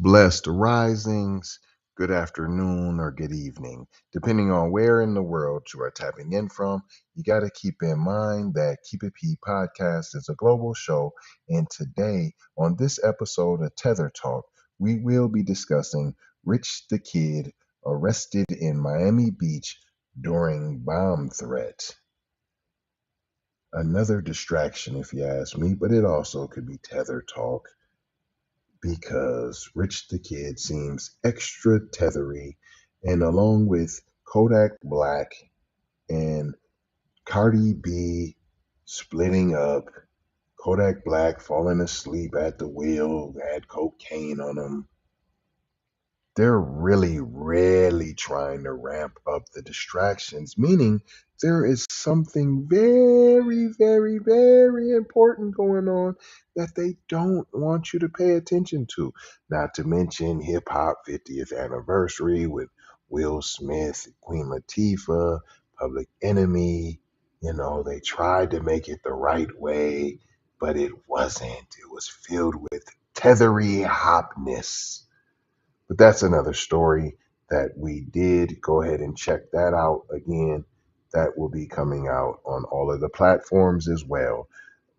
Blessed risings, good afternoon, or good evening. Depending on where in the world you are tapping in from, you got to keep in mind that Keep It P podcast is a global show. And today, on this episode of Tether Talk, we will be discussing Rich the Kid arrested in Miami Beach during bomb threat. Another distraction, if you ask me, but it also could be Tether Talk, because Rich the Kid seems extra tethery, and along with Kodak Black and Cardi B splitting up, Kodak Black falling asleep at the wheel, had cocaine on him. They're really trying to ramp up the distractions, meaning there is something very important going on that they don't want you to pay attention to. Not to mention hip hop 50th anniversary with Will Smith, Queen Latifah, Public Enemy. You know, they tried to make it the right way, but it wasn't. It was filled with tethery hopness. But that's another story that we did. Go ahead and check that out again. That will be coming out on all of the platforms as well.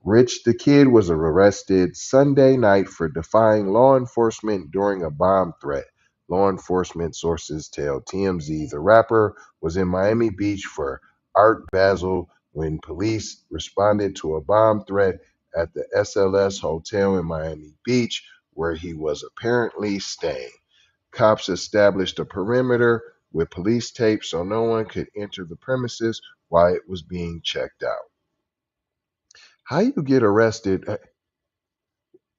Rich the Kid was arrested Sunday night for defying law enforcement during a bomb threat. Law enforcement sources tell TMZ the rapper was in Miami Beach for Art Basel when police responded to a bomb threat at the SLS Hotel in Miami Beach, where he was apparently staying. Cops established a perimeter with police tape so no one could enter the premises while it was being checked out. How you get arrested?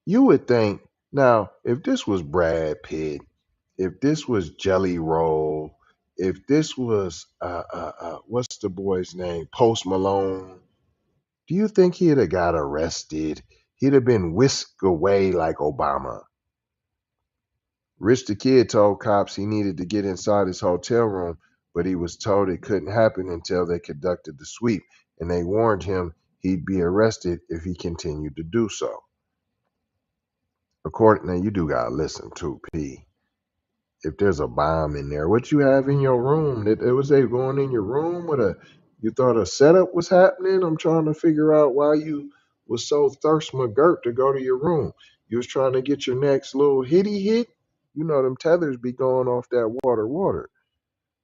You would think, now, if this was Brad Pitt, if this was Jelly Roll, if this was what's the boy's name, Post Malone, do you think he'd have got arrested? He'd have been whisked away like Obama. Rich the Kid told cops he needed to get inside his hotel room, but he was told it couldn't happen until they conducted the sweep, and they warned him he'd be arrested if he continued to do so. Now you do gotta listen too, P. If there's a bomb in there, what you have in your room? It was they going in your room with a? You thought a setup was happening? I'm trying to figure out why you was so thirst McGirt to go to your room. You was trying to get your next little hitty hit. You know them tethers be going off that water.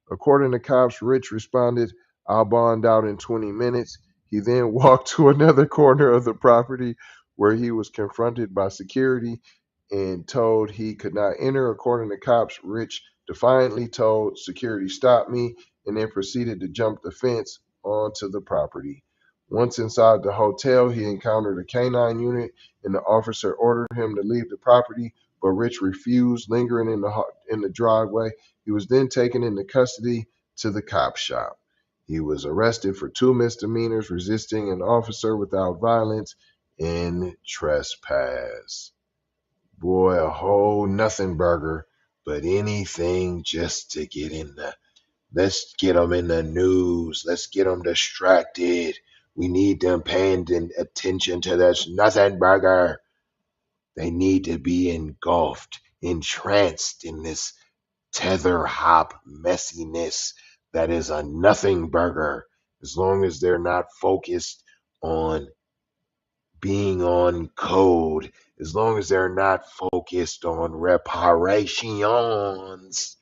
According to cops, Rich responded, "I'll bond out in 20 minutes." He then walked to another corner of the property where he was confronted by security and told he could not enter. According to cops, Rich defiantly told security, "Stop me," and then proceeded to jump the fence onto the property. Once inside the hotel, he encountered a canine unit, and the officer ordered him to leave the property, but Rich refused, lingering in the driveway. He was then taken into custody to the cop shop. He was arrested for 2 misdemeanors: resisting an officer without violence and trespass. Boy, a whole nothing burger, but anything just to get in the, let's get them in the news. Let's get them distracted. We need them paying attention to this nothing burger. They need to be engulfed, entranced in this tether hop messiness that is a nothing burger, as long as they're not focused on being on code, as long as they're not focused on reparations,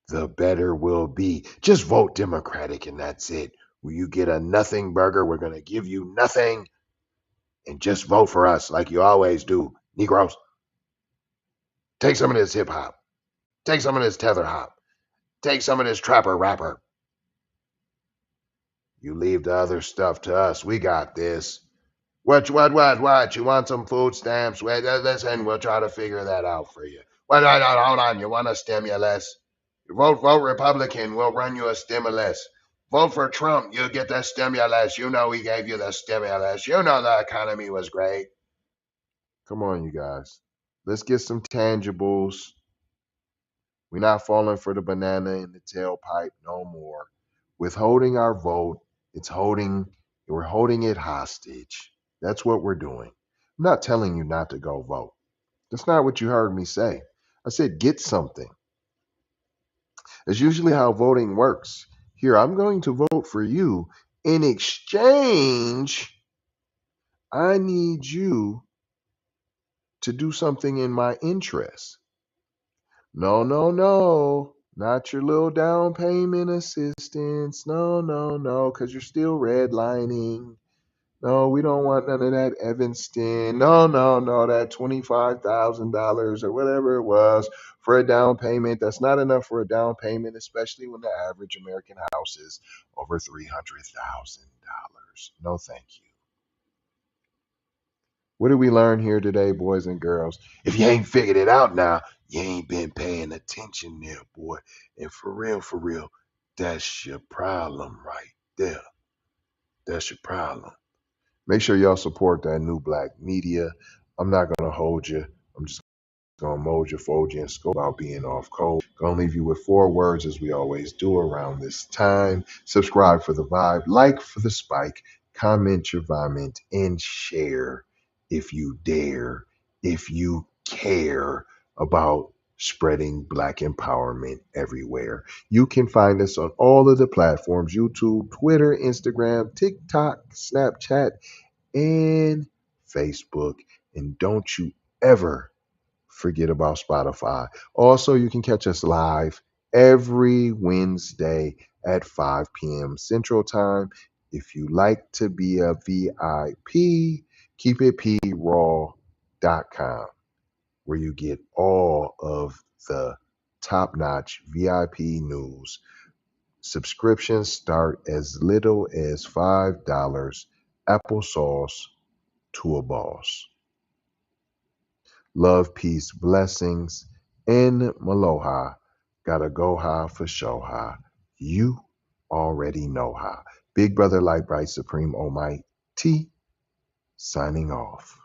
the better will be. Just vote Democratic and that's it. Will you get a nothing burger? We're going to give you nothing, and just vote for us like you always do. Negroes, take some of this hip hop. Take some of this tether hop. Take some of this trapper rapper. You leave the other stuff to us. We got this. What? You want some food stamps? Wait, listen, we'll try to figure that out for you. Wait, hold on. You want a stimulus? Vote Republican. We'll run you a stimulus. Vote for Trump. You'll get the stimulus. You know he gave you the stimulus. You know the economy was great. Come on, you guys. Let's get some tangibles. We're not falling for the banana in the tailpipe no more. Withholding our vote, we're holding it hostage. That's what we're doing. I'm not telling you not to go vote. That's not what you heard me say. I said get something. That's usually how voting works. Here, I'm going to vote for you. In exchange, I need you to do something in my interest. No, no, no. Not your little down payment assistance. No, no, no, because you're still redlining. No, we don't want none of that Evanston. No, no, no, that $25,000 or whatever it was for a down payment. That's not enough for a down payment, especially when the average American house is over $300,000. No, thank you. What did we learn here today, boys and girls? If you ain't figured it out now, you ain't been paying attention there, boy. And for real, that's your problem right there. That's your problem. Make sure y'all support that new black media. I'm not going to hold you. I'm just going to mold you, fold you, and scope out being off cold. Going to leave you with 4 words as we always do around this time. Subscribe for the vibe, like for the spike, comment your vomit, and share if you dare, if you care about spreading black empowerment everywhere. You can find us on all of the platforms: YouTube, Twitter, Instagram, TikTok, Snapchat, and Facebook. And don't you ever forget about Spotify. Also, you can catch us live every Wednesday at 5 p.m. Central Time. If you like to be a VIP, keepitpraw.com, where you get all of the top-notch VIP news. Subscriptions start as little as $5. Applesauce to a boss. Love, peace, blessings, and Maloha. Gotta go high for show high. You already know how. Big Brother Light Bright Supreme Almighty signing off.